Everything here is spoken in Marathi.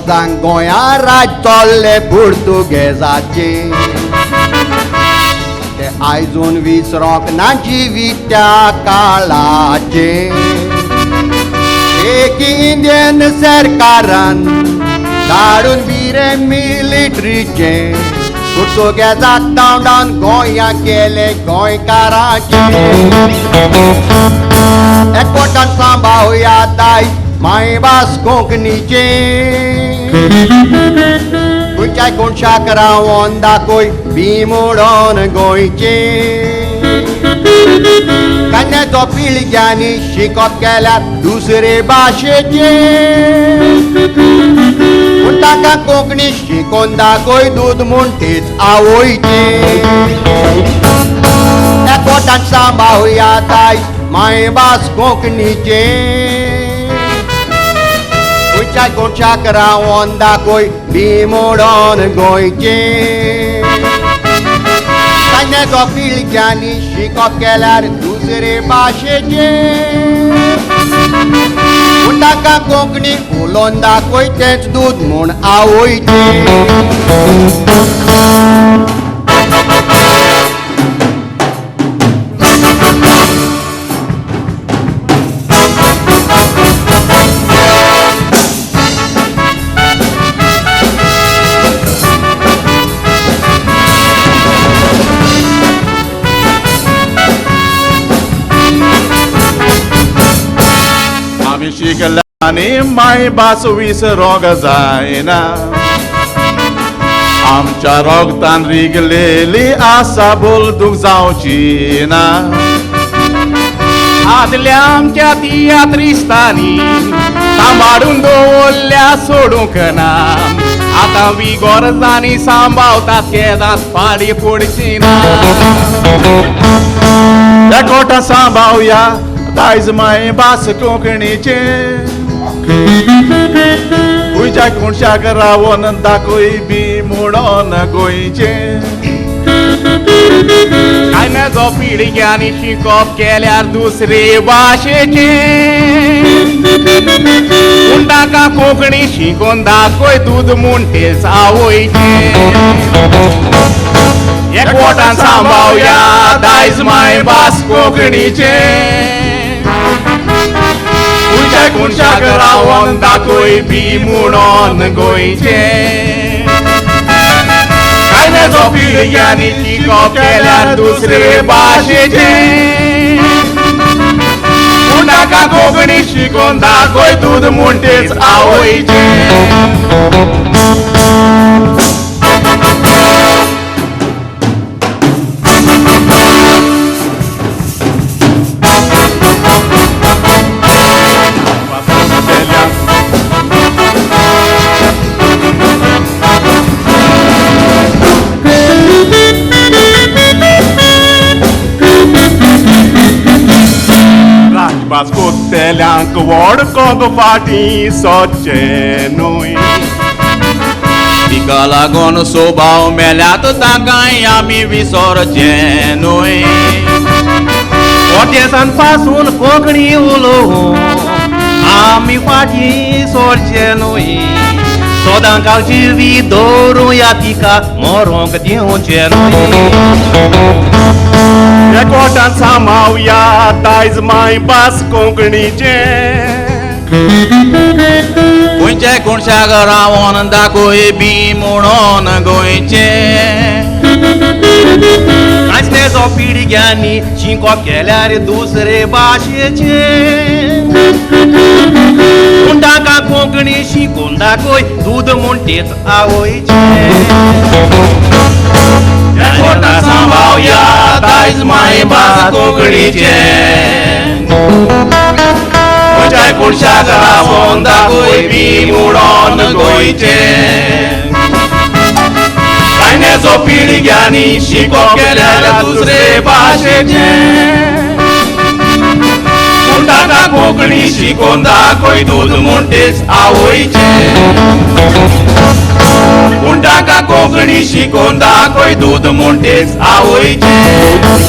वोसांक गोंया राज चल्ले पुर्तुगेजाचे ते आयजून विसरोंक ना जिवीत त्या काळाचे एक इंडियन सरकारान धाडून बिरे मिलिटरीचे पुर्तुगेजाक तावडावन गोंया केले गोंयकाराचे एकवटान सांबाळुया दायज मायभास कोंकणीचे खंयच्याय कोणशाक रावोन दाखय बिमोडोन गोंयचे कन्याचो पिळग्यांनी शिकप केल्यार दुसरे भाशेचे पूण ताका कोंकणी शिकोवन दाखय दूद म्हूण तेच आवयचे एकवटान सांबाळुया दायज मायभास कोंकणीचे खंयच्याय कोणशाक रावोन दाखय बिमोडोन गोंयचे कन्याचो पिळग्यांनी शिकप केल्यार दुसरे भाशेचे पूण ताका कोंकणी उलोवन दाखय तेंच दूद म्हूण आवयचे शिकल्याने मायभास विसरोंक जायना आमच्या रोगतान रिगलेली आसा बोलदूक जावची ना आदल्या आमच्या तियात्रिस्तांनी सांबाळून दवरल्या सोडूंक ना आतां विगोरजांनी सांबाळतात केदांत फाडी पडची ना एकवटान सांबाळुया दायज मायभास कोंकणीचे खंयच्याय कोणशाक रावोन दाखय बिमोडोन गोंयचे कन्याचो पिळग्यांनी शिकप केल्यार दुसरे भाशेचे पूण ताका कोंकणी शिकोवन दाखय दूद म्हूण तेच आवयचे एकवटान सांबाळुया दायज मायभास कोंकणीचे खंयच्याय कोणशाक रावोन दाखय बिमोडोन गोंयचे कन्याचो पिळग्यांनी शिकप केल्यार दुसरे भाशेचे पूण ताका कोंकणी शिकोवन दाखय दूद म्हूण तेच आवयचे राजभास कोत्तेल्यांक वडकोंक फाटीं सोदचे न्हय तिका लागून स्वभाव मेल्यात ताकाय आमी विसरचे न्हय पोटेसान पासून कोंकणी उलोवंक आमी फाटीं सोरचे न्हय सोदांक जिवी दवरुया तिका मरोंक दिवचे न्हय एकवटान सांबाळुया दायज मायभास कोंकणीचे खंयच्याय कोणशाक रावोन दाखय बिमोडोन गोंयचे कांचण्याचो पिळग्यांनी शिकप केल्यार दुसरे भाशेचे पूण ताका कोंकणी शिकोवन दाखय दूद म्हूण तेच आवयचे एकवटान सांबाळुया दायज मायभास कोंकणीचे खंयच्याय कोणशाक रावोन दाखय बिमोडोन गोंयचे कन्याचो पिळग्यांनी शिकप केल्यार दुसरे भाशेचे पूण ताका कोंकणी शिकोवन दाखय दूद म्हूण तेच आवयचे पूण ताका कोंकणी शिकोवन दाखय दूद म्हूण तेच आवयचे